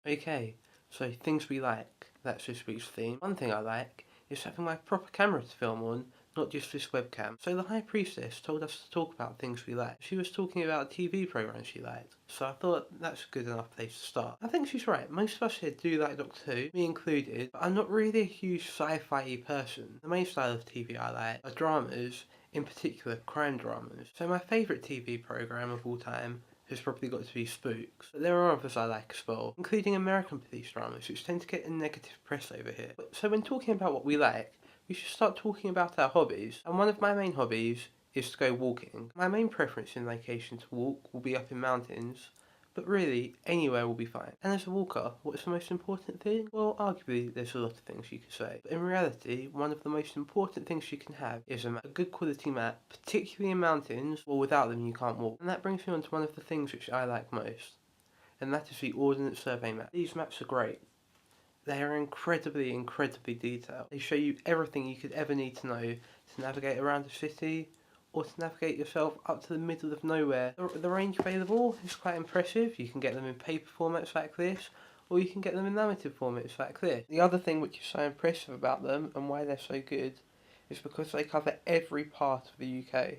Okay, so things we like, that's this week's theme. One thing I like is having my proper camera to film on, not just this webcam. So the High Priestess told us to talk about things we like. She was talking about a TV programme she liked, so I thought that's a good enough place to start. I think she's right, most of us here do like Doctor Who, me included, but I'm not really a huge sci-fi person. The main style of TV I like are dramas, in particular crime dramas. So my favourite TV programme of all time has probably got to be Spooks, but there are others I like as well, including American police dramas, which tend to get a negative press over here. So when talking about what we like, we should start talking about our hobbies, and one of my main hobbies is to go walking. My main preference in location to walk will be up in mountains, but really, anywhere will be fine. And as a walker, what's the most important thing? Well, arguably, there's a lot of things you could say. But in reality, one of the most important things you can have is a map. A good quality map, particularly in mountains, or without them you can't walk. And that brings me on to one of the things which I like most, and that is the Ordnance Survey map. These maps are great. They are incredibly detailed. They show you everything you could ever need to know to navigate around a city, or to navigate yourself up to the middle of nowhere. The range available is quite impressive. You can get them in paper formats like this, or you can get them in narrative formats like this. The other thing which is so impressive about them, and why they're so good, is because they cover every part of the UK.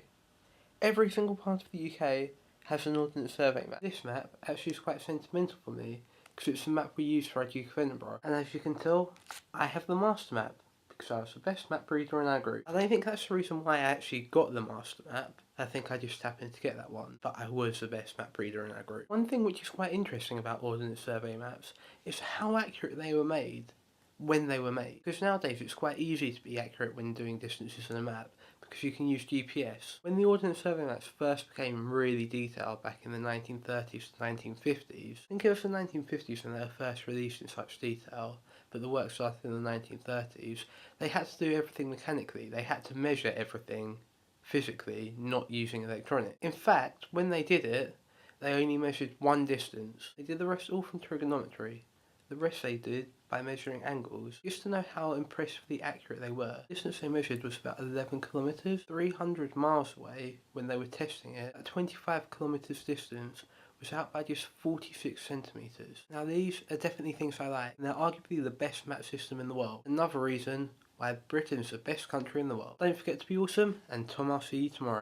Every single part of the UK has an Ordnance Survey map. This map actually is quite sentimental for me, because it's the map we use for our Duke of Edinburgh. And as you can tell, I have the master map, because I was the best map reader in our group. I don't think that's the reason why I actually got the master map. I think I just happened to get that one, but I was the best map reader in our group. One thing which is quite interesting about Ordnance Survey maps is how accurate they were made when they were made. Because nowadays it's quite easy to be accurate when doing distances on a map, because you can use GPS. When the Ordnance Survey maps first became really detailed back in the 1930s to 1950s, think of the 1950s when they were first released in such detail, but the work started in the 1930s, they had to do everything mechanically. They had to measure everything physically, not using electronics. In fact, when they did it, they only measured one distance. They did the rest all from trigonometry. The rest they did by measuring angles, just to know how impressively accurate they were. The distance they measured was about 11 kilometres, 300 miles away when they were testing it. At 25 kilometres distance was out by just 46 centimetres. Now these are definitely things I like, and they're arguably the best map system in the world. Another reason why Britain's the best country in the world. Don't forget to be awesome, and Tom, I'll see you tomorrow.